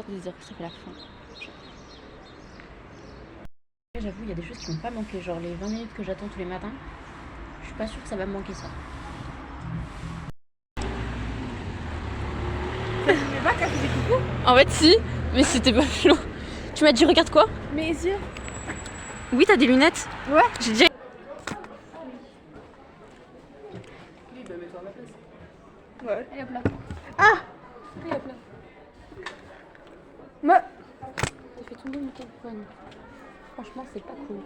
trop de dire que ça fait la fin. J'avoue, il y a des choses qui m'ont pas manqué, genre les 20 minutes que j'attends tous les matins. Je suis pas sûre que ça va me manquer ça. Ça ne pas qu'elle faisait coucou? En fait, si, mais c'était pas flou. Tu m'as dit, regarde quoi? Mes yeux. Oui, t'as des lunettes? Ouais. J'ai déjà. Oui, bah mets-toi à ma place. Ouais. Allez hop là. Ah! Allez hop là. Moi. J'ai fait tomber mon téléphone. Franchement, c'est pas cool.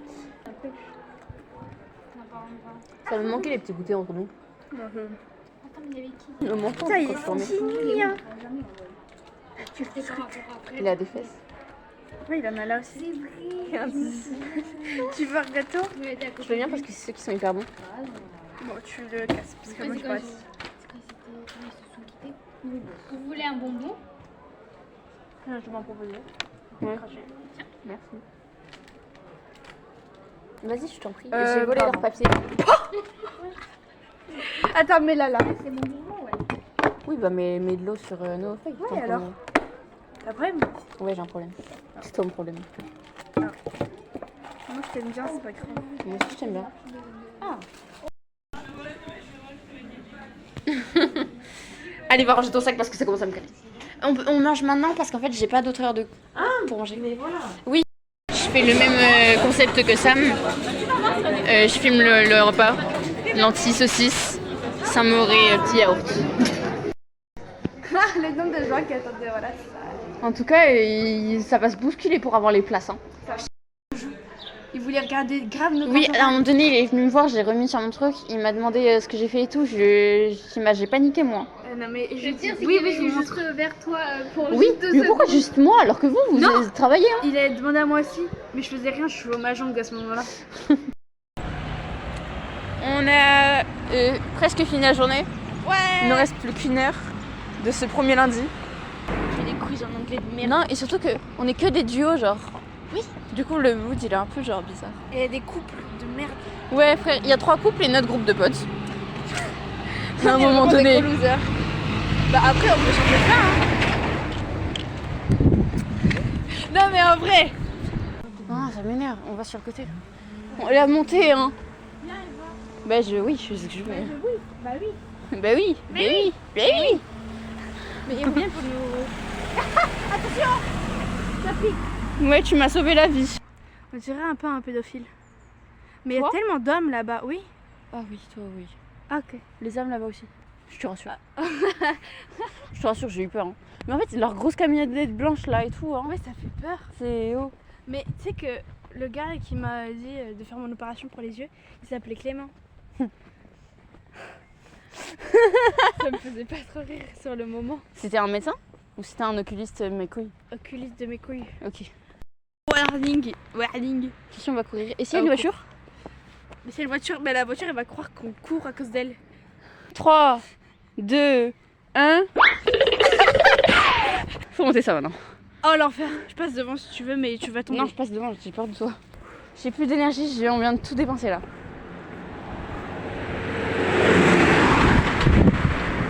Ça me manquait les petits goûters entre nous. Attends, mais il y avait qui? Le menton, Ça, il quand je dormais. est mignon. Il a des fesses. Oui, il en a là aussi. C'est vrai. Tu veux un gâteau? Ouais, d'accord. Je veux bien parce que c'est ceux qui sont hyper bons. Bon, tu le casses parce que moi je passe. Vous voulez un bonbon? Je m'en proposais. Ouais. Merci. Vas-y, je t'en prie. Euh, J'ai volé pardon. leur papier. Attends, mets-la là. C'est mon bonbon, ouais. Oui, bah mets de l'eau sur nos feuilles. Ouais, tant qu'on alors. est- T'as problème? Ouais, j'ai un problème. C'est toi mon problème. Moi je t'aime bien, c'est pas grave. Moi aussi, je t'aime bien. Allez, va ranger ton sac parce que ça commence à me caler. On mange maintenant parce qu'en fait, j'ai pas d'autre heure de pour manger. Mais voilà. Oui, je fais le même concept que Sam. Je filme le repas. Lentilles, saucisses, Saint-Mauré, petit yaourt. Le nombre de gens qui attendaient, voilà, c'est ça. En tout cas, ça va se bousculer pour avoir les places. Hein. Ils voulaient regarder grave nos Oui, campagnes. à un moment donné, il est venu me voir, j'ai remis sur mon truc, il m'a demandé ce que j'ai fait et tout. J'ai paniqué moi. Non mais Le pire, c'est oui, qu'il oui, est je vous juste montre. vers toi pour Oui, juste 2 mais pourquoi secondes. juste moi alors que vous Non. travaillez hein? Il a demandé à moi aussi, mais je faisais rien, je suis au mahjong à ce moment-là. On a presque fini la journée. Ouais. Il ne reste plus qu'une heure de ce premier lundi. J'ai des quiz en anglais de merde. Non, et surtout que on est que des duos, genre. Oui. Du coup, le mood il est un peu genre bizarre. Et des couples de merde. Ouais, frère, il y a 3 couples et notre groupe de potes. À un Il y a moment vraiment des donné. gros losers. Bah après on peut changer ça hein. Non mais en vrai. Ah, ça m'énerve, on va sur le côté. On l'a montée, hein. Bah, oui, je sais que je vais. Bah oui. Bah oui, bah oui, bah oui. Mais il revient pour nous. Attention. Ça pique. Ouais, tu m'as sauvé la vie. On dirait un peu un pédophile. Mais il y a Toi tellement d'hommes là-bas, oui. Ah oui, toi, oui. Ah, ok. Les âmes là-bas aussi. Je te rassure. Je te rassure, j'ai eu peur. Hein. Mais en fait, leur grosse camionnette blanche là et tout, hein. Ouais, ça fait peur. C'est haut. Mais tu sais que le gars qui m'a dit de faire mon opération pour les yeux, il s'appelait Clément. Ça me faisait pas trop rire sur le moment. C'était un médecin ou c'était un oculiste mes couilles? Oculiste de mes couilles. Ok. Warning. Warning. Attention, on va courir. Et s'il y a une voiture? Mais c'est une voiture, mais la voiture elle va croire qu'on court à cause d'elle. 3, 2, 1. Faut monter ça maintenant. Oh l'enfer. Je passe devant si tu veux, mais tu vas tomber. Non, je passe devant, j'ai peur de toi. J'ai plus d'énergie, on vient de tout dépenser là.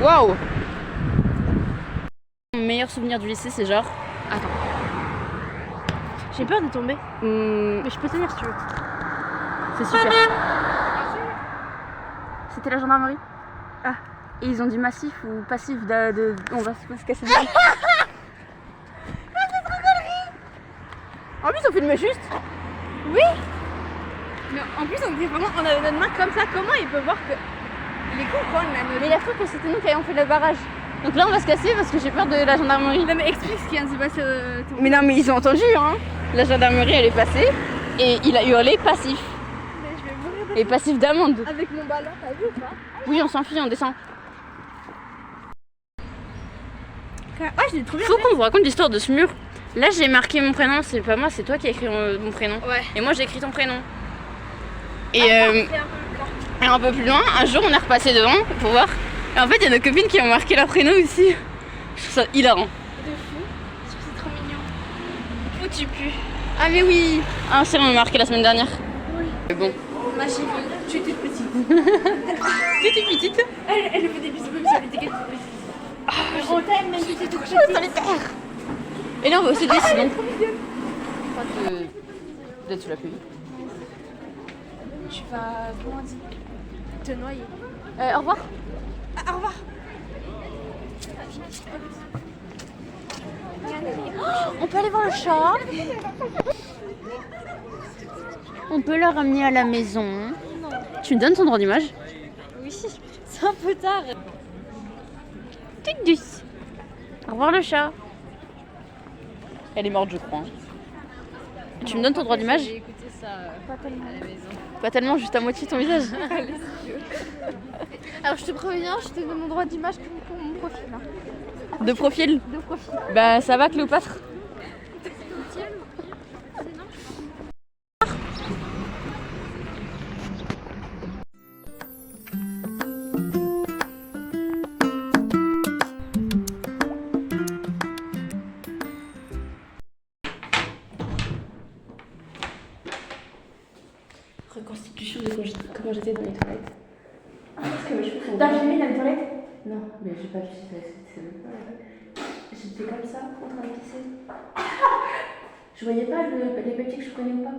Waouh! Mon meilleur souvenir du lycée, c'est genre. Attends. J'ai peur de tomber. Mais je peux tenir si tu veux. C'est super. C'était la gendarmerie. Ah. Et ils ont dit massif ou passif on va se casser le En plus, on filme juste. Oui. Mais en plus on était vraiment, on avait notre main comme ça. Comment il peut voir que il est con quoi on a notre... Mais il a cru que c'était nous qui avions fait le barrage. Donc là, on va se casser parce que j'ai peur de la gendarmerie. Non mais explique ce qui vient de se passer. Mais non, mais ils ont entendu, hein. La gendarmerie, elle est passée et il a hurlé passif. Mais je vais mourir Et passif d'amende. avec mon ballon, t'as vu ou pas? Oui, on s'enfuit, on descend. Ouais, j'ai trop bien Faut fait. qu'on vous raconte l'histoire de ce mur. Là, j'ai marqué mon prénom, c'est pas moi, c'est toi qui as écrit mon prénom. Ouais. Et moi, j'ai écrit ton prénom. Et, C'est un peu blanc. et un peu plus loin, un jour, on est repassé devant pour voir. Et en fait, il y a nos copines qui ont marqué leur prénom aussi. Je trouve ça hilarant. De fou. C'est trop mignon. Où tu pues? Ah, mais oui. Ah, c'est on l'a marqué la semaine dernière. Oui. Mais bon. Ma chérie, tu étais petite. Tu étais petite. Elle me fait des bisous même si elle était petite. On t'aime même si tu étais toute petite. Solitaire. Et là, on va au CDI sinon. Pas d'être sous la pluie. Tu vas, comment on dit, te noyer. Au revoir. Au revoir. On peut aller voir le chat. On peut le ramener à la maison. Non. Tu me donnes ton droit d'image? Oui, c'est un peu tard. Toute douce. Au revoir le chat. Elle est morte, je crois. Tu me donnes ton droit d'image? J'ai écouté ça Pas tellement. à la maison. Pas tellement, juste à moitié ton visage. Alors je te préviens, je te donne mon droit d'image pour mon profil. Hein. De profil? De profil. Bah ça va Cléopâtre? Reconstitution de comment j'étais dans les toilettes. Ah, parce que mes cheveux sont... T'as filmé dans les toilettes? Non, mais j'ai pas vu si c'est même pas. J'étais comme ça, en train de pisser. Je voyais pas les papiers que je prenais ou pas.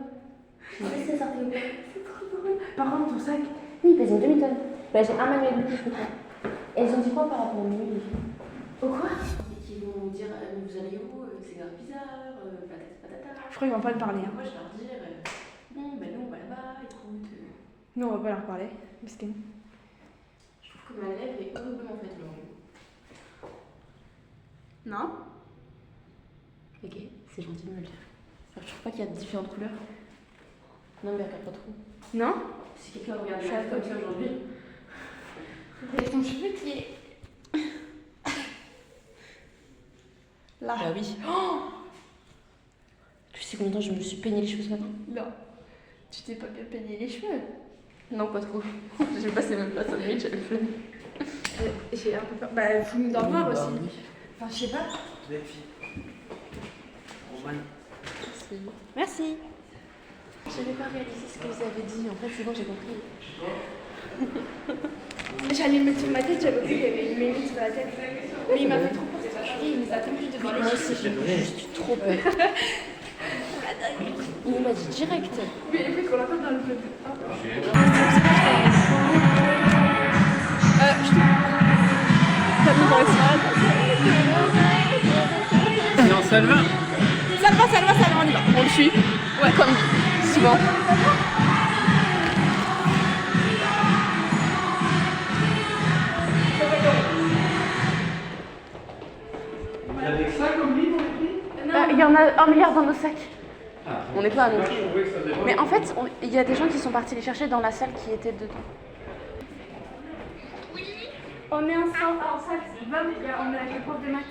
Je sais pas si ça sortait ou pas. C'est trop drôle. Par contre, ton sac. Oui, il pèse une demi-tonne. Bah, j'ai un manuel de plus, je comprends. Et ils ont dit quoi par rapport au menu? Au quoi? Et qu'ils vont dire vous allez où? C'est grave bizarre, patata. Je crois qu'ils vont pas me parler. Hein. Moi, je vais leur dire bon, ben nous on va là-bas, écoute. Nous, on va pas leur parler. Miskin. Je trouve que ma lèvre est horriblement faite longue. Non? Ok, c'est gentil de me le dire. Alors, je trouve pas qu'il y a différentes couleurs. Non, mais regarde pas trop. Non? Si quelqu'un regarde ma lèvre comme ça aujourd'hui. Et ton cheveu qui est. Là. Bah oui. Oh, tu sais combien de temps je me suis peigné les cheveux ce matin? Non. Tu t'es pas bien peigné les cheveux? Non, pas trop. J'ai passé même pas 5 minutes, j'avais flemme. J'ai un peu peur. Bah, faut nous dormir aussi. Enfin, je sais pas. Merci. J'avais pas réalisé ce que vous avez dit. En fait, c'est bon, j'ai compris. J'allais le mettre sur ma tête, j'avais vu, il y avait une mémite sur la tête. Mais il m'a fait trop peur. Il nous a tellement plus de Moi aussi, j'ai juste trop peur. Il m'a dit direct. Mais les mecs, on l'a pas dans le club. Non, ça va. Ça va, on y va. On le suit. Ouais, comme souvent. Avec ça comme livre, Il y en a 1 milliard dans nos sacs. Ah, On n'est pas à moi, nous. je trouvais que ça faisait Mais en fait, il y a des gens qui sont partis les chercher dans la salle qui était dedans. On est ensemble en salle, on est avec le prof de maths.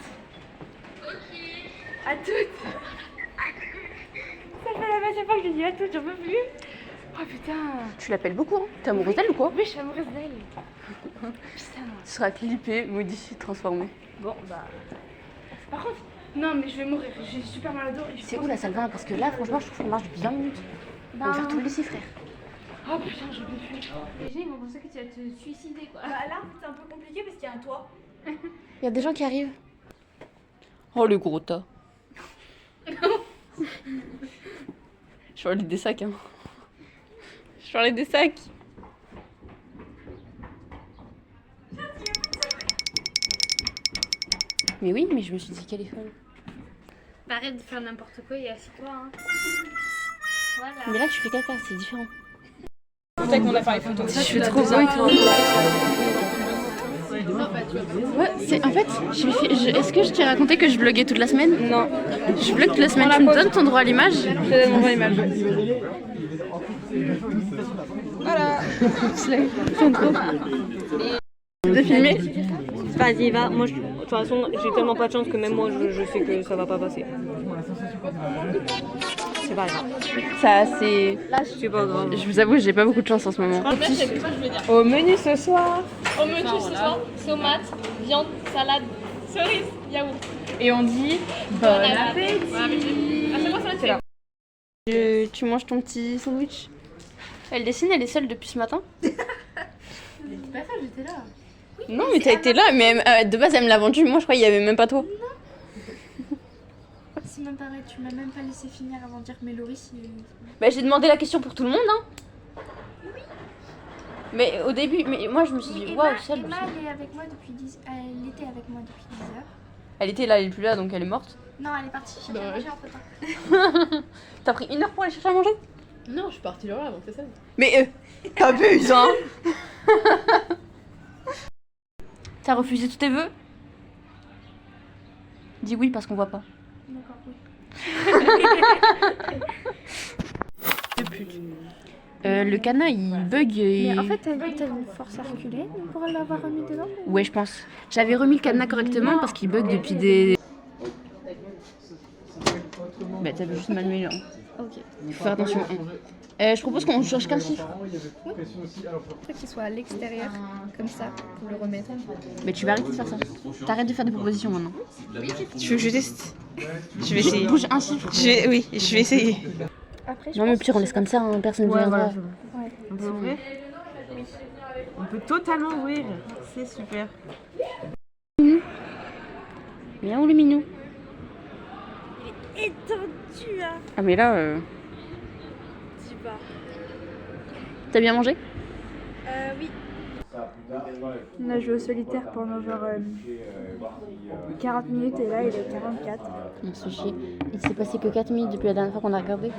Ok. À toutes. Ça fait la 20e fois que je dis à toutes, j'en peux plus. Oh putain. Tu l'appelles beaucoup, hein? T'es amoureuse d'elle ou quoi? Oui, je suis amoureuse d'elle. Putain. Tu seras clippé, modifié, transformé. Bon, bah. Par contre, non, mais je vais mourir. J'ai super mal au dos. C'est où la salle 20? Parce que là, franchement, je trouve qu'on marche bien minutes. On va faire tout le lycée, frère. Oh putain, j'en peux plus. Les gens ils vont penser que tu vas te suicider quoi. Bah là, c'est un peu compliqué parce qu'il y a un toit. Il y a des gens qui arrivent. Oh, le gros tas. Je parlais des sacs, hein. Je parlais des sacs. Mais oui, mais je me suis dit qu'elle est folle. Bah, arrête de faire n'importe quoi et assis-toi. Hein. Voilà. Mais là, tu fais caca, c'est différent. Peut-être qu'on a fait les photos. Je fais trop beau et tout. Ouais, c'est en fait, est-ce que je t'ai raconté que je bloguais toute la semaine? Non. Je blogue toute la semaine. Tu me donnes ton droit à l'image? Je te donne mon droit à l'image. Voilà. De filmer? Vas-y, va. Moi, de toute façon, j'ai tellement pas de chance que même moi, je sais que ça va pas passer. C'est pas grave. Ça, c'est. C'est pas grave. Je vous avoue, j'ai pas beaucoup de chance en ce moment. Au menu ce soir. Au menu ce soir, tomate, viande, salade, cerise, yaourt. Et on dit bon appétit. À chaque fois, ça va être fait. Tu manges ton petit sandwich? Elle dessine, elle est seule depuis ce matin? Pas ça, j'étais là. Non, mais t'as été là, mais de base elle me l'a vendu. Moi je crois qu'il y avait même pas toi. C'est même pas vrai, tu m'as même pas laissé finir avant de dire mais Loris il... Bah j'ai demandé la question pour tout le monde hein. Mais au début, mais moi je me suis dit waouh, Seb. Emma elle est avec moi depuis 10... Elle était avec moi depuis 10 heures. Elle était là, elle est plus là donc elle est morte. Non, elle est partie chercher à manger entre temps. T'as pris 1 heure pour aller chercher à manger? Non, je suis partie là avant que ça. Mais t'abuses hein. T'as refusé tous tes vœux? Dis oui parce qu'on voit pas. D'accord, oui. Le cadenas il bug et... Mais en fait, t'as une force à reculer pour l'avoir remis dedans? Ouais je pense. J'avais remis le cadenas correctement parce qu'il bug depuis des... Bah t'avais juste mal mis là. Ok. Faut faire attention. Je propose qu'on change qu'un chiffre. Faut qu'il soit à l'extérieur, comme ça, pour le remettre. Mais tu vas arrêter de faire ça. T'arrêtes de faire des propositions maintenant. Je teste. Je vais essayer. Bouge un chiffre. Oui, je vais essayer. Après, Non mais au pire on laisse comme ça, hein, personne ne viendra. On peut ouvrir? On peut totalement ouvrir. C'est super. Viens où le minou? étendu, hein. Ah mais là... Je sais pas. T'as bien mangé? Oui. On a joué au solitaire pendant genre 40 minutes et là il est 44. On se fait chier. Il s'est passé que 4 minutes depuis la dernière fois qu'on a regardé.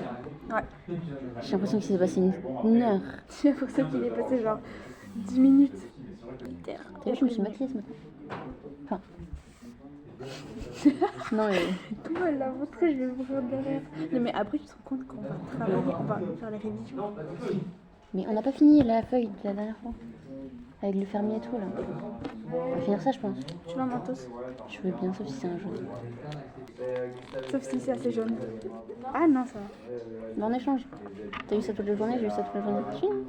Ouais. J'ai l'impression qu'il s'est passé une heure. C'est pour ça qu'il est passé genre 10 minutes. T'as vu, je me suis maquillée ce matin. Enfin... non mais... Comment elle l'a montré, je vais vous voir derrière. Non mais après tu te rends compte qu'on va travailler, on va faire les révisions. Mais on n'a pas fini la feuille de la dernière fois. Avec le fermier et tout là. On va finir ça je pense. Tu veux un mentos? Je veux bien sauf si c'est un jaune. Sauf si c'est assez jaune. Ah non ça va. Bah on échange. T'as eu ça toute la journée, j'ai eu ça toute la journée. Chine.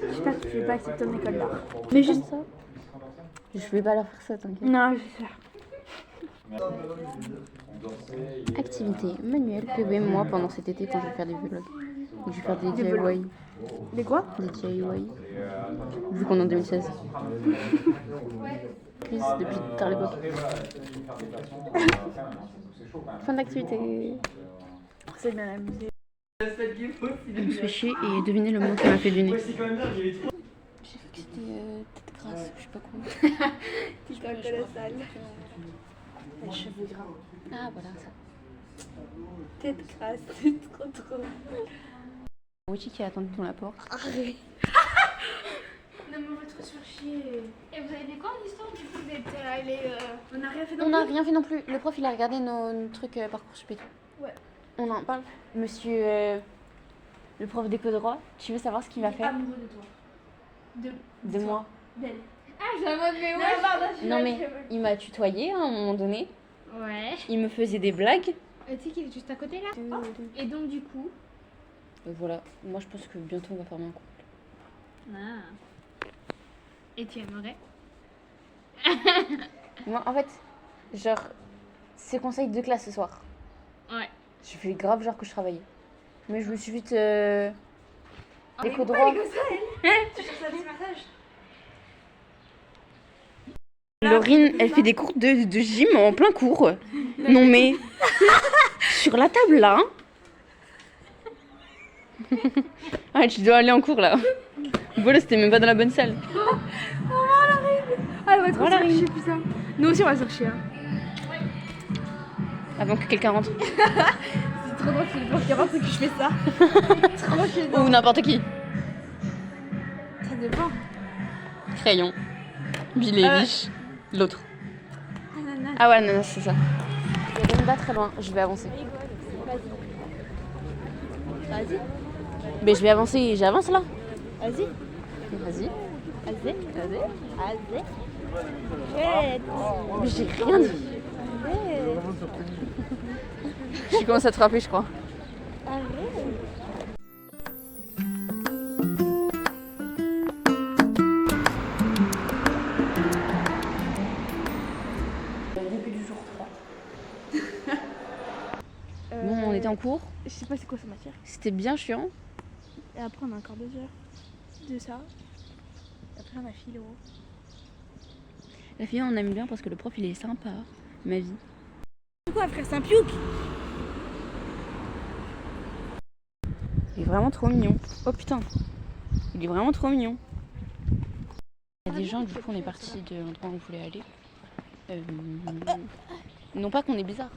J'espère que tu vais pas accepter ton école d'art. Mais juste ça. Je vais pas leur faire ça, t'inquiète. Non, je sais. Activité manuelle PB moi pendant cet été quand je vais faire des vlogs. Et je vais faire des Des DIY. vlogs. Des quoi? Des DIY. Vu qu'on est en 2016. Plus depuis tard l'époque. Fin d'activité. C'est bien amusé. On se fait chier et devinez le mot qui m'a fait du nez. J'ai cru que c'était tête grasse, je sais pas quoi. Tu t'en la salle. Les cheveux gras. Ah voilà ça. Tête grasse, c'est trop trop. Witchy qui a attendu dans la porte. Arrête. Non mais on va trop se faire chier. Et vous avez fait quoi en histoire du coup vous êtes allés On n'a rien fait non On plus. n'a rien fait non plus. Le prof il a regardé nos trucs Parcoursup et tout. Ouais. On en parle. Monsieur le prof d'éco droit, tu veux savoir ce qu'il va faire Amoureux de toi. de moi? D'elle. Ah j'ai un mode mais Non, ouais. pardon, je Non mais il m'a tutoyé à un moment donné. Ouais. Il me faisait des blagues. Tu sais qu'il est juste à côté là. Et donc du coup. Et voilà. Moi je pense que bientôt on va former un couple. Ah. Et tu aimerais? Moi en fait, genre, c'est conseil de classe ce soir. Ouais. Je fais grave genre que je travaillais. Mais je me suis vite éco droit. Laurine, elle fait des cours de gym en plein cours. Non mais sur la table là. Ah tu dois aller en cours là. Voilà, c'était même pas dans la bonne salle. Ah, elle va trop Voilà. se faire chier, putain. Nous aussi, on va se faire chier. Hein. Avant que quelqu'un rentre. C'est trop drôle qu'il y a que je fais ça. Trop gênant. Ou n'importe qui. Ça dépend. Crayon. Bill et riche. L'autre. Ah ouais, non, c'est ça. Il y a Linda très loin. Je vais avancer. Vas-y. Mais je vais avancer. J'avance là. Vas-y. Vas-y. Vas-y. Vas-y. Vas-y. Mais j'ai rien dit. Je commence à te frapper, je crois. Début du jour 3. Bon, on était en cours. Je sais pas c'est quoi sa matière. C'était bien chiant. Et après, on a encore 2 heures de ça. Après, on a philo. La fille, on aime bien parce que le prof, il est sympa. Ma vie. Quoi, frère, c'est un piouk? Il est vraiment trop mignon. Oh putain. Il est vraiment trop mignon. Il y a des gens, du coup, on est parti de l'endroit où on voulait aller. Non pas qu'on est bizarre,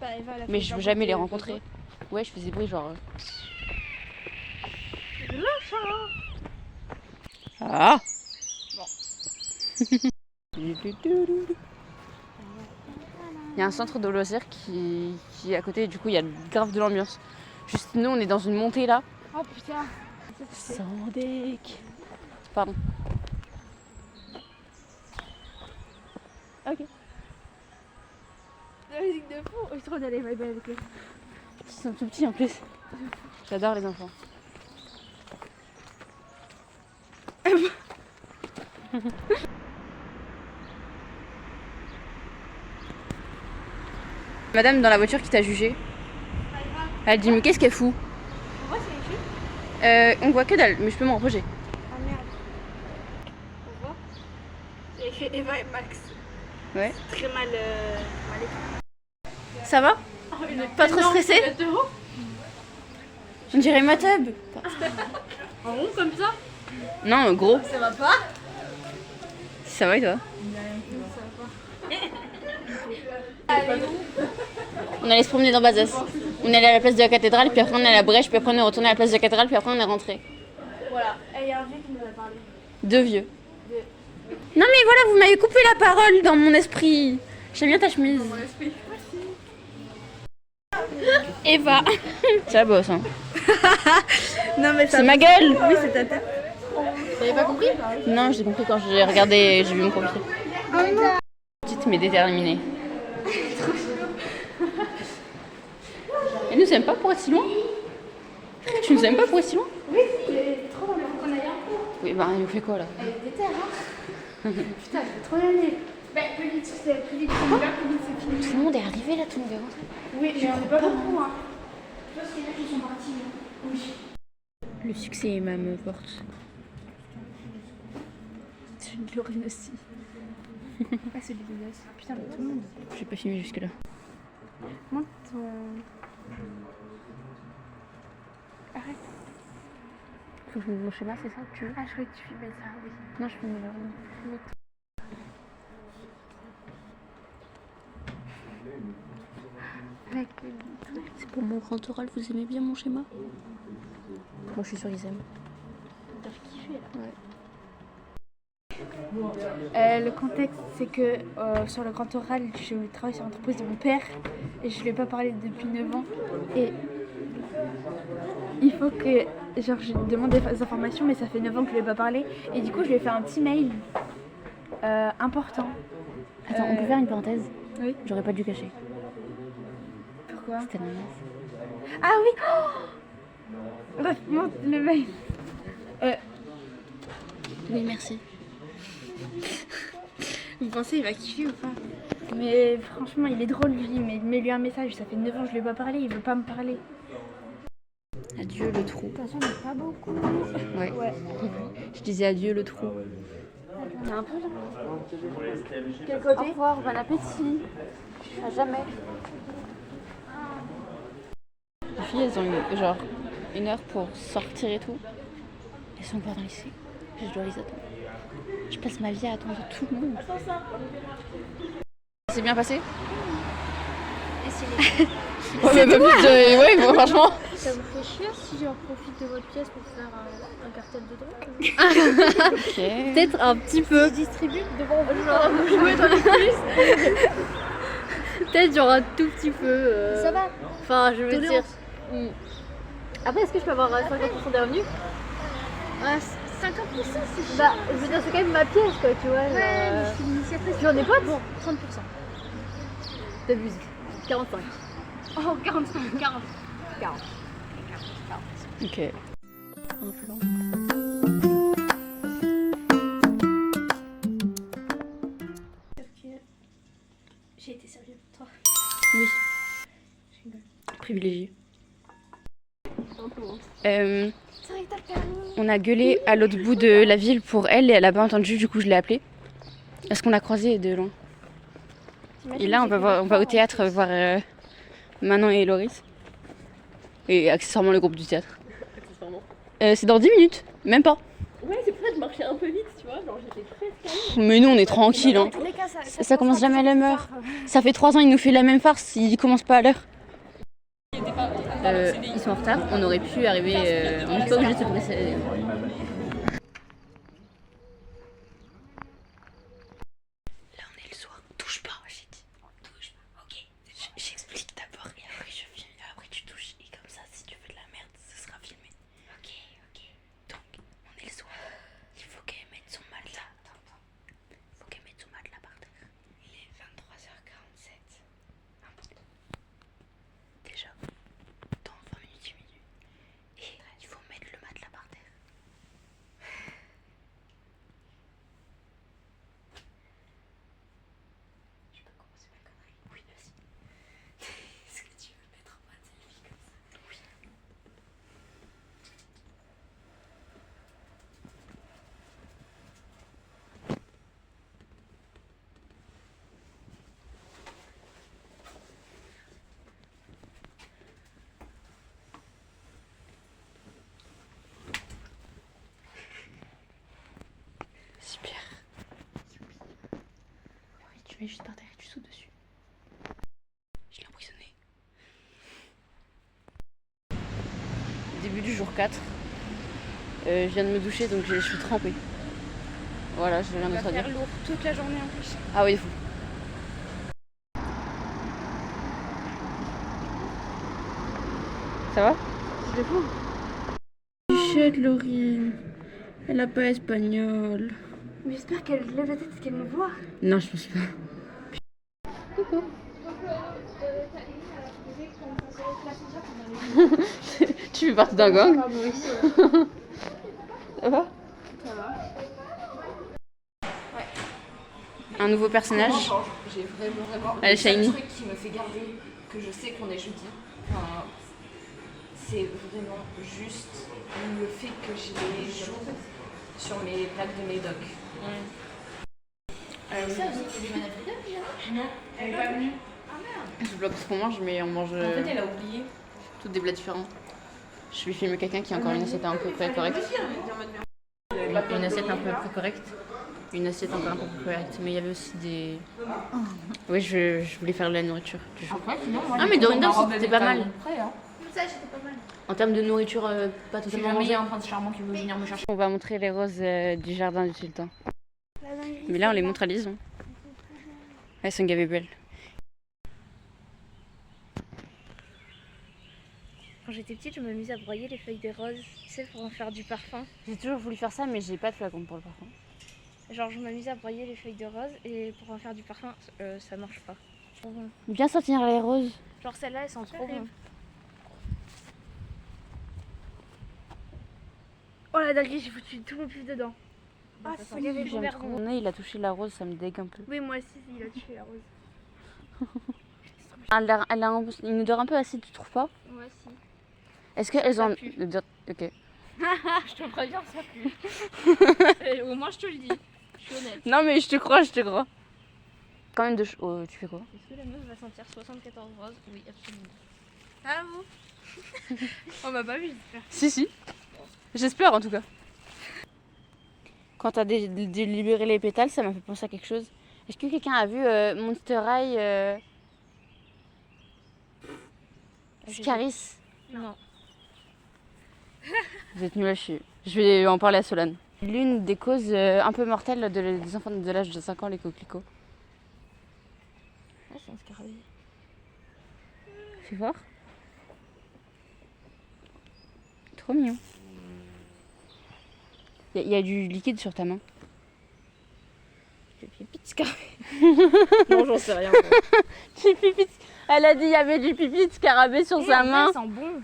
Bah, Eva, elle a mais fait je veux genre jamais les de- rencontrer. Ouais, je faisais bruit genre. Ah. Bon. Il y a un centre de loisirs qui est à côté, du coup il y a grave de l'ambiance. Juste nous on est dans une montée là. Oh putain. Sans deck. Pardon. Ok. La musique de fond. Oh, je trouve d'aller vibrer avec eux. Ils sont tout petits en plus. J'adore les enfants. Madame dans la voiture qui t'a jugé. Elle dit mais qu'est-ce qu'elle fout? On voit que dalle, mais je peux m'en reprocher. Ah merde. On voit. J'ai écrit Eva et Max. Ouais. Très mal écrit. Ça va? Pas trop stressé? On dirait ma tub. En rond comme ça? Non, gros. Ça va pas? Ça va et toi? On allait se promener dans Bazas. On est allé à la place de la cathédrale, puis après on est allé à la Brèche, puis après on est retourné à la place de la cathédrale, puis après on est rentré. Voilà. Et il y a un vieux qui nous a parlé. Deux vieux. Non mais voilà, vous m'avez coupé la parole dans mon esprit. J'aime bien ta chemise. Eva. C'est la bosse, hein. Non mais C'est ma gueule. Oui, c'est ta tête. T'avais pas compris? Non, j'ai compris quand j'ai regardé, j'ai vu mon profil. Petite mais déterminée. Et nous aimes pas pour être si loin? Tu nous aimes pas pour être si loin? Oui, c'est trop bien qu'on aille un peu. Oui, bah il nous fait quoi là? Elle est déterre, hein. Putain, je vais trop y aller. Bah, plus vite on y va, plus vite c'est fini. Tout le monde est arrivé là, tout le monde est rentré. Oui, mais on n'est pas beaucoup, hein. Je pense qu'il y en a qui sont partis. Oui. Le succès est ma me porte. C'est une Lorraine aussi. Ah, c'est des gosses. Putain, mais tout le monde. J'ai pas filmé jusque là. Monte ton. Arrête. Faut que je me mon schéma, c'est ça que tu veux? Ah, je croyais que tu filmais ça, oui. Non, je filme là. Avec C'est pour mon grand oral, vous aimez bien mon schéma? Moi je suis sûre qu'ils aiment. t'as kiffé là. Ouais. Le contexte, c'est que sur le grand oral, je travaille sur l'entreprise de mon père et je ne lui ai pas parlé depuis 9 ans. Et il faut que genre, je lui demande des informations, mais ça fait 9 ans que je ne lui ai pas parlé. Et du coup, je lui ai fait un petit mail important. Attends, on peut faire une parenthèse? Oui. J'aurais pas dû cacher. Pourquoi? C'était la menace. Ah oui. Bref, monte le mail. Oui, merci. Vous pensez il va kiffer ou pas? Mais franchement, il est drôle lui, mais mets-lui un message, ça fait 9 ans que je lui ai pas parlé, il veut pas me parler. Adieu le trou. De toute façon, il n'est pas beaucoup. Ouais. Ouais. Je disais adieu le trou. On est un peu là. Quel côté? Au revoir, bon appétit. À jamais. Les filles, elles ont eu genre 1 heure pour sortir et tout. Elles sont encore dans le lycée. Je dois les attendre. Je passe ma vie à attendre tout le monde. C'est bien passé? Ouais, mais ouais, franchement. Ça vous fait chier si j'en profite de votre pièce pour faire un cartel de drogue? Ok. Peut-être un petit peu. Je distribue devant vous. Genre, vous jouez dans la cuisse. Peut-être genre un tout petit peu. Ça va. Enfin, je veux dire. Après, est-ce que je peux avoir 50% des revenus? 50% c'est bah, je veux dire, c'est quand même ma pièce quoi, tu vois. Ouais, mais je suis l'initiatrice. J'en ai pas bon, 30%. T'abuses. 45. Oh, 45, 40. 40. Ok. Un plan. J'ai été sérieux pour toi. Oui. Privilégié. On a gueulé à l'autre bout de la ville pour elle et elle a pas entendu, du coup je l'ai appelée. Est-ce qu'on l'a croisé de loin? Et là, on va au théâtre voir Manon et Loris. Et accessoirement le groupe du théâtre. Accessoirement. C'est dans 10 minutes, même pas. Ouais, c'est pour ça que je marchais un peu vite, tu vois. Genre, j'étais presque. Mais nous, on est tranquille. Hein. Ça commence jamais à la même heure. Ça fait 3 ans, il nous fait la même farce, il commence pas à l'heure. Ils sont en retard, on aurait pu arriver. On n'est pas obligé de se presser. Là, on est le soir. Touche pas, j'ai dit. Touche pas, ok. J'explique d'abord et après je viens. Et après tu touches. Et comme ça, si tu fais de la merde, ce sera filmé. Ok, ok. Donc, on est le soir. Il faut qu'elle mette son matelas. Il faut qu'elle mette son matelas par terre. Il est 23h47. Déjà, dans 20 minutes, 10 minutes. Et il faut mettre le matelas par terre. Je peux commencer ma connerie? Oui, vas-y. Est-ce que tu veux mettre en mode selfie comme ça? Oui. Super. Oui, tu mets juste par terre et tu sautes dessus. Je l'ai emprisonné. Début du jour 4. Je viens de me doucher donc je suis trempée. Voilà, je viens de te dire. lourd toute la journée en plus. Ah oui, il faut. Ça va? Je le fous. Chut, Laurine. Elle a pas espagnol. Mais j'espère qu'elle lève la tête et qu'elle me voit. Non, je pense pas. Tu fais partie d'un gang? Ça va? Ça va. Un nouveau personnage. J'ai vraiment Elle est shiny. le truc qui me fait garder que je sais qu'on est jeudi. Enfin, c'est vraiment juste le fait que j'ai les jours sur mes plaques de médoc. Ça aussi, il y a des manifestations. Non, elle est pas venue. Je bloque ce qu'on mange, mais on mange En fait, elle a oublié. toutes des plats différents. Je vais filmer quelqu'un qui a encore une assiette à peu près correcte. Une assiette un peu près correcte. Une assiette encore un peu plus correcte. Mais il y avait aussi des. Oui, je voulais faire de la nourriture du jour. Ah, mais Dorinda, c'était pas mal. Ça, j'étais pas mal. En termes de nourriture, pas Si totalement jamais il y mangée. a un prince charmant qui veut venir me chercher. On va montrer les roses du jardin du sultan. Mais là, on les montre à Lise. Hein. Elles sont gavées belles. Quand j'étais petite, je m'amusais à broyer les feuilles des roses, tu sais, pour en faire du parfum. J'ai toujours voulu faire ça, mais j'ai pas de flacon pour le parfum. Genre, je m'amusais à broyer les feuilles de rose et pour en faire du parfum, ça marche pas. Trop bon. Bien sentir les roses. Genre, celles-là, elles sont trop bonnes. Oh la dinguerie, j'ai foutu tout mon pif dedans. Ah, ça y avait J'aime trop. Mon nez, il a touché la rose, ça me dégue un peu. Oui, moi aussi, il a tué la rose. Elle a une odeur un peu acide, tu trouves pas? Moi aussi. Est-ce qu'elles ont. pue. Ok. Je te préviens, ça pue. Au moins, je te le dis. Je suis honnête. Non, mais je te crois, je te crois. Quand même de. Oh, tu fais quoi? Est-ce que la meuf va sentir 74 roses? Oui, absolument. Ah bon? On m'a pas vu, j'espère. Si, si. J'espère en tout cas. Quand t'as délibéré les pétales, ça m'a fait penser à quelque chose. Est-ce que quelqu'un a vu Monster High Scaris? Non. Vous êtes nuls à chier. Je vais en parler à Solane. L'une des causes un peu mortelles des enfants de l'âge de 5 ans, les coquelicots. Ah, c'est un scarabée. Fais voir. Trop mignon. Il y a du liquide sur ta main. Du pipi de scarabée. Non, j'en sais rien. Du pipi. Elle a dit il y avait du pipi de scarabée sur sa main. Elles sont bons.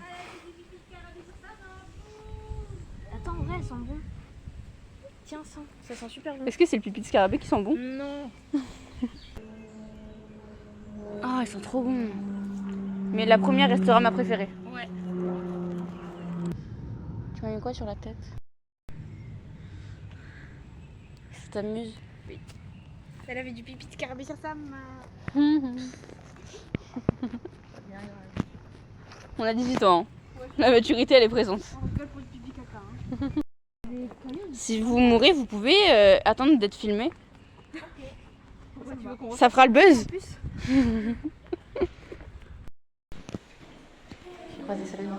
Attends, en vrai, elles sont bons. Tiens, ça sent super bon. Est-ce que c'est le pipi de scarabée qui sent bon? Non. Ah, ils sont trop bons. Mais la première restera ma préférée. Ouais. Tu m'as mis quoi sur la tête? Ça t'amuse? Oui. Elle avait du pipi de scarabée sur sa main. On a 18 ans. La maturité, elle est présente. On rigole pour du pipi caca. Hein. Si vous mourrez, vous pouvez attendre d'être filmé. Ça fera le buzz. J'ai croisé Salomé.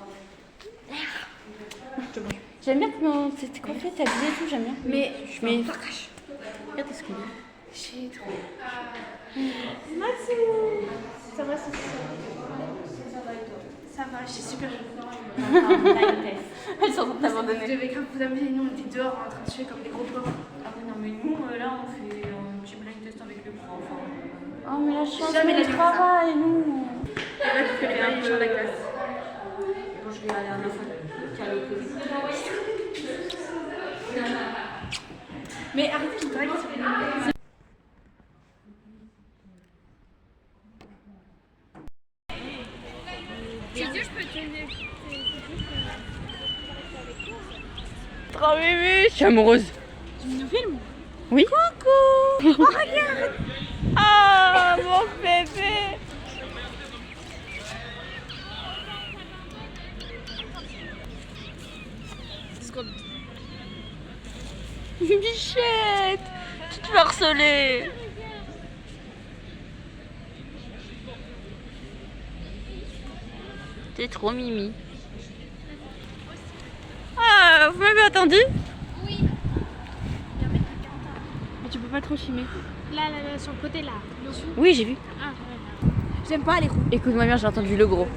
J'aime bien comment t'es coiffée, t'es habillée et tout, j'aime bien. Mais Regarde ce qu'on dit. j'ai trop. Ça va, c'est ça va, je suis super jolie. Elles sont en train de Je t'abandonner. devais grave vous amener, nous on était dehors en train de tuer comme des gros porcs. Ah non, mais nous, là, on fait un petit blind test avec le prof. Oh mais la chance, Jamais le la vie travail, nous. Et là, tu fais les pailles sur la glace. Quand je vais aller à la fin, qui a le Covid. Mais arrêtez, je me drague sur les Trop bébé, je suis amoureuse. Tu nous filmes? Oui. Coucou. Oh regarde. Ah mon bébé. Bichette, tu te fais harceler. T'es trop mimi. Ah, vous m'avez attendu? Mais tu peux pas trop chimer. Là, sur le côté là. Oui, j'ai vu. J'aime pas les roues. Écoute-moi bien, j'ai entendu le gros.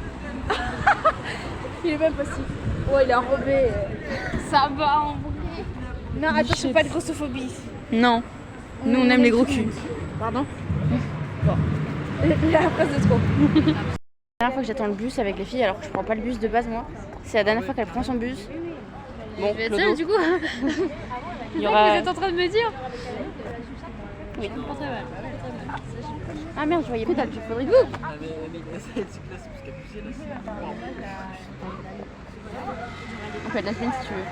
Il est même possible. Oh, il est enrobé. Ça va en vrai. Non, attention, pas de grossophobie ici. Non. Nous, on aime les gros culs. Pardon? Bon. La phrase de trop. La dernière fois que j'attends le bus avec les filles, alors que je prends pas le bus de base, moi, c'est la dernière fois qu'elle prend son bus. Bon, Je vais être Clodo, seule du coup. il y Vous aura... êtes en train de me dire? Oui. Pas très mal. Ah merde, je voyais pas. Faudrait que... On fait de la semaine si tu veux.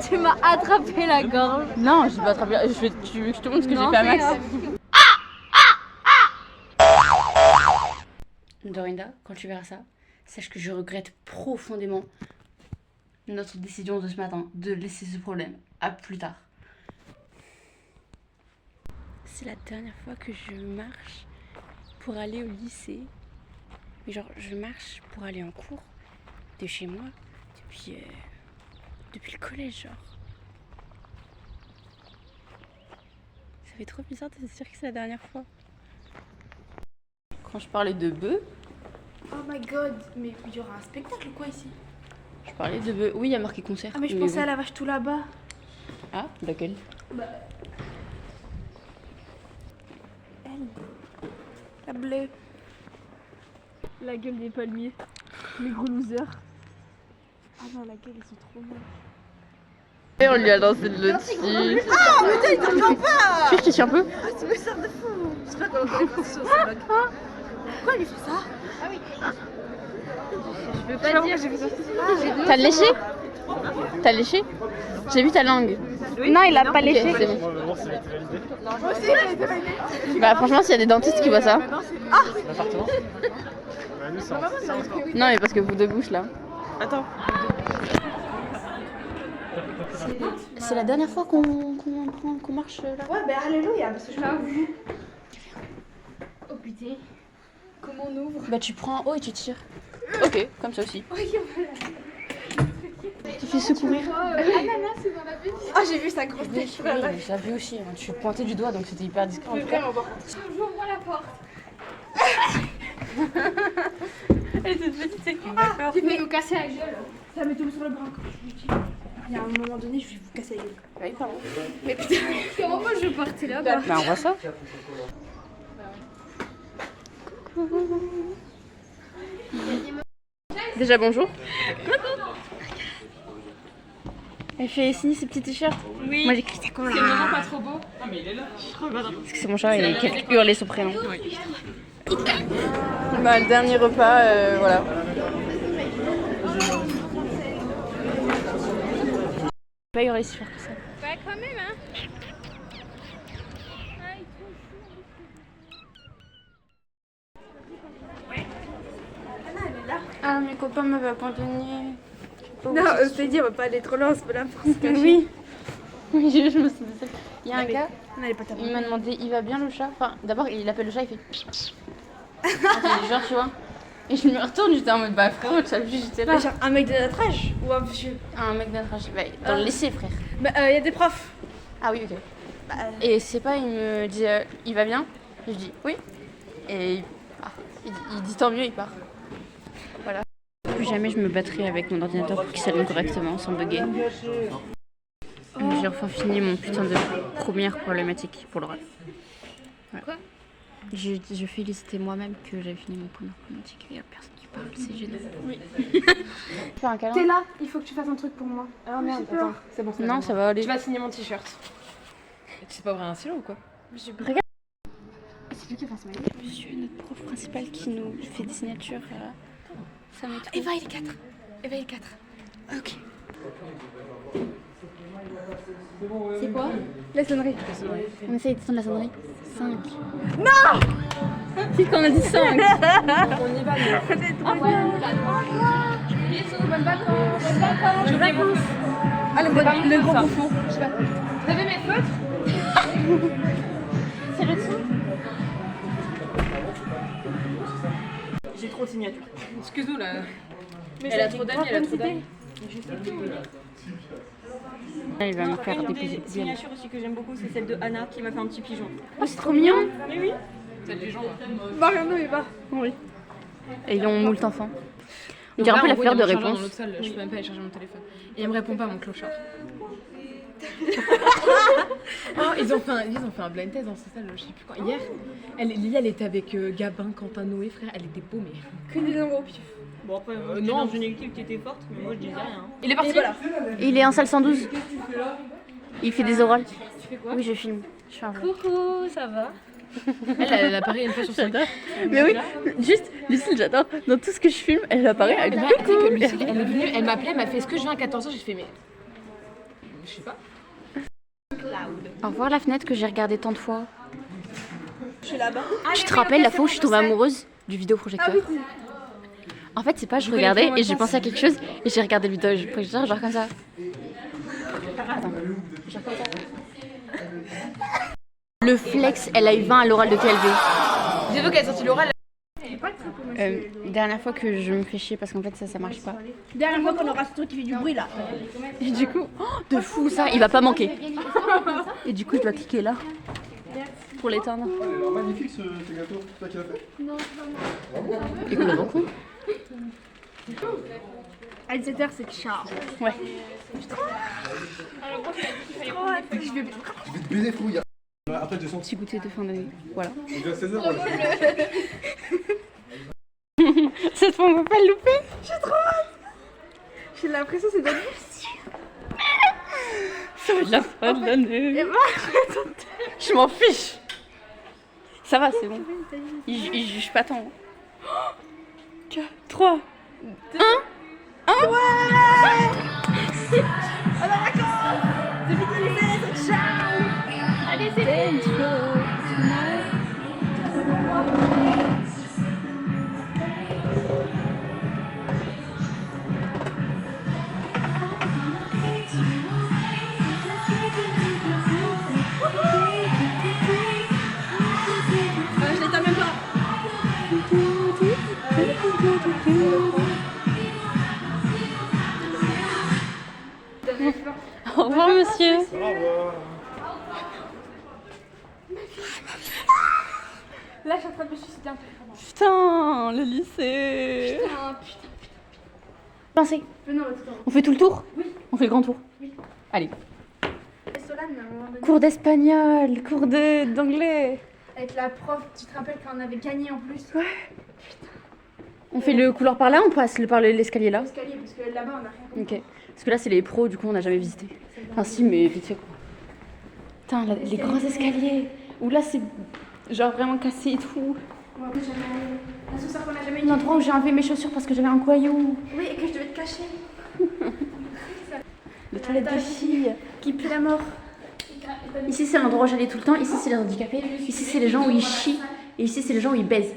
Tu m'as attrapé la gorge. Non, je vais pas attraper. Tu veux que je te montre ce que j'ai Non, fait à c'est Max? grave. Dorinda, quand tu verras ça, sache que je regrette profondément notre décision de ce matin de laisser ce problème à plus tard. C'est la dernière fois que je marche pour aller au lycée. Mais genre, je marche pour aller en cours de chez moi depuis le collège, genre. Ça fait trop bizarre de se dire que c'est la dernière fois. Quand je parlais de bœufs, Oh my god, mais il y aura un spectacle ou quoi ici? je parlais de bœufs. Oui, il y a marqué concert. Ah, mais je pensais bon. à la vache tout là-bas. Ah, laquelle? La bleue. La gueule des palmiers. Les gros losers. Ah non, la gueule, ils sont trop moches. Et on lui a lancé de l'eau dessus. Ah, mais t'as été pas! Tu suis un peu? Pourquoi il fait ça? Je peux pas dire. T'as léché? T'as léché? J'ai vu ta langue. Non, il a pas Ok, léché. c'est bon. Bah franchement, s'il y a des dentistes qui voient ça. Non, mais parce que vous deux bouches là. Attends. C'est la dernière fois qu'on marche là. Ouais, ben alléluia, parce que je m'avoue. Oh putain. Comment on ouvre? Bah tu prends en haut et tu tires. Ok, comme ça aussi. Tu fais secourir. Ananas, c'est dans la vie. Ah, j'ai vu sa grosse tête. Oui, mais ça vu aussi. Hein. Tu pointais du doigt donc c'était hyper discret en tout cas. J'ouvre la porte. Elle est toute petite, c'est cool, d'accord. Tu vais nous casser la gueule. Ça met tout sur le bras quand je vous dis. Il y a un moment donné, je vais vous casser la gueule. Oui, pardon. Mais putain, comment moi je partais là-bas? Bah on voit ça. Déjà bonjour. Elle fait signer ses petits t-shirts. Oui. Moi j'écris ça comme là. C'est vraiment pas trop beau. Ah mais il est là. Parce que c'est mon chat et qu'elle hurlait son prénom. Bah le dernier repas, voilà. Pas hurler si fort que ça. Bah quand même hein. copain m'avait abandonné. Non, je t'ai dit, on va pas aller trop loin, c'est pas là pour se cacher. Oui. Oui, je me suis dit ça. Il y a un gars, On allait pas taper. il m'a demandé, il va bien le chat? Enfin, d'abord, il appelle le chat, il fait. Genre, tu vois. Et je me retourne, j'étais en mode, bah frérot, tu as vu, j'étais là. Genre un mec de notre âge ou un vieux? Un mec de notre âge, bah, dans le lycée, frère. Bah, y a des profs. Ah oui, ok. Et c'est pas, il me dit, il va bien? Je dis, oui. Et il dit tant mieux, il part. Voilà. Plus jamais je me battrai avec mon ordinateur pour qu'il s'allume correctement, sans bugger. J'ai enfin fini mon putain de première problématique pour l'oral. Voilà. Quoi? Je félicité moi-même que j'avais fini mon première problématique. Il y a personne qui parle, c'est génial. Oui. Fais un câlin. T'es là, il faut que tu fasses un truc pour moi. Ah merde, attends, c'est bon. Non, ça va aller. Tu vas signer mon t-shirt. Tu sais pas ouvrir un stylo ou quoi? Regarde. C'est lui qui fasse ma Monsieur, notre prof principal qui nous fait des signatures. Ça m'est trop. Eva, il est 4. Eva, il est 4. Ok. C'est quoi? La sonnerie. On essaye d'éteindre la sonnerie. 5. Non! C'est qu'on a dit 5. On y va, mais. Bisous, bonnes vacances. Bonnes vacances. Je vacances. Ah, le gros bouffon. Vous avez mes feutres? C'est le dessous. J'ai trop de signatures. Excuse-nous là. Elle a trop d'amis, elle a trop d'amis. Il va me faire Une déposer. des signatures aussi que j'aime beaucoup, c'est celle de Anna qui m'a fait un petit pigeon. Oh, c'est trop mignon. Mais oui. C'est les gens. Mariano, Eva. Oui. Et ils ont moult enfants. On Donc dirait un là, peu la en gros, fleur il y de a mon chargeur réponse. dans l'autre salle, je peux même pas aller charger mon téléphone. Et elle me répond pas, mon clochard. Oh, ils ont fait un blind test dans cette salle, je sais plus quand. Hier, Lily, elle était avec Gabin, Quentin, Noé, frère, elle était beau, mais. Que des numéros. Bon après, moi, non. dans une équipe qui était forte, mais moi je disais rien. Il est parti. Voilà. Il est en salle 112. Il fait des orales. Tu fais quoi? Oui, je filme. Je fais un vlog. Coucou, ça va? Elle apparaît une fois sur son. Mais oui, juste, Lucille, j'adore. Dans tout ce que je filme, elle apparaît. Elle dit Tu sais que coucou. Lucille, elle est venue, elle m'appelait, elle m'a fait est-ce que je viens à 14h? J'ai fait mais. Je sais pas. Au revoir la fenêtre que j'ai regardée tant de fois. Je suis là-bas. Tu te rappelles la fois où je suis tombée amoureuse du vidéoprojecteur? En fait, c'est pas, je regardais et j'ai pensé à quelque chose et j'ai regardé le vidéoprojecteur genre comme ça. Attends, genre comme ça. Le flex, elle a eu 20 à l'oral de TLV. J'ai vu qu'elle a sorti l'oral. Dernière fois que je me fais chier parce qu'en fait ça marche pas. Dernière fois qu'on aura ce truc qui fait du bruit là. Et du coup, oh, de fou ça, il va pas manquer. Et du coup je dois cliquer là pour l'éteindre. Magnifique ce gâteau, c'est toi qui l'as fait? Non, Et qu'on a beaucoup. à 17h, c'est ciao. Ouais. Je vais te baiser fouille. Après, je descends. Petit goûter de fin d'année. Voilà. On est à 16h. Cette fois on va pas le louper. J'ai l'impression que c'est d'année. Ça va être la fin de l'année. Je m'en fiche. Ça va, c'est bon. Il juge pas tant. 4, 3, 1. Allez, c'est Je l'éteins même pas. Au revoir monsieur. Au revoir. Là, je suis en train de me suicider un peu. Putain, le lycée. Putain. Pensez, Non, attends. on fait tout le tour? Oui. On fait le grand tour? Oui. Allez. Solane, à un moment donné, Cours d'espagnol, cours d'anglais. avec la prof, tu te rappelles quand on avait gagné en plus? On fait le couloir par là, on passe par l'escalier là. L'escalier, parce que là-bas, on a rien compris. Ok. Parce que là c'est les pros, du coup on n'a jamais visité. Enfin si, mais vite fait quoi. Putain, les grands escaliers. Où là c'est genre vraiment cassé et tout. Ouais, jamais allé. L'ascenseur qu'on a jamais eu. L'endroit où j'ai enlevé mes chaussures parce que j'avais un coyou. Oui, et que je devais te cacher. Les toilettes des filles. Qui pue la mort. Ici c'est l'endroit où j'allais tout le temps, ici c'est les handicapés, ici c'est les gens où ils chient, et ici c'est les gens où ils baisent.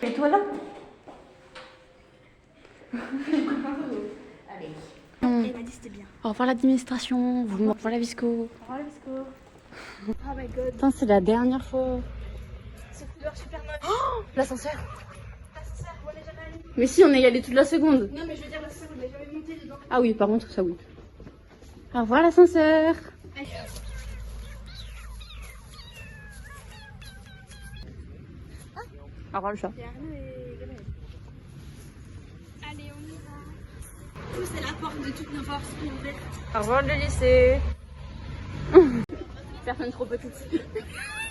Et toi là? Allez. Elle m'a dit c'était bien. Au revoir l'administration, au revoir la visco. Au revoir les biscots. Oh my god. Putain, c'est la dernière fois. Cette couleur super moche. L'ascenseur. L'ascenseur, on est jamais allé. Mais si, on est y allé toute la seconde. Non mais je veux dire l'ascenseur, on n'est jamais monté dedans. Ah oui, par contre, ça oui. Au revoir l'ascenseur. Au revoir le chat. Allez, on y va. C'est la porte de toutes nos forces pour ouvrir. Au revoir le lycée. Personne trop petite.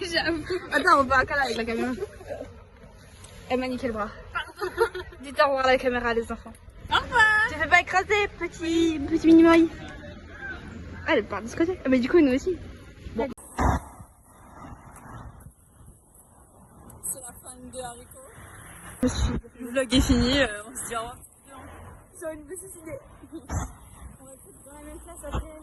J'avoue. Attends, on va à là avec la caméra. Elle m'a niqué le bras. Dites au revoir à la caméra, les enfants. Au revoir. Tu fais pas écraser, petit mini-moi. Ah, elle part de ce côté. Ah, mais du coup, nous aussi. Bon. C'est la fin de haricots. Le vlog est fini, on se dit au revoir. Sur une petite idée. On va être dans la même place après.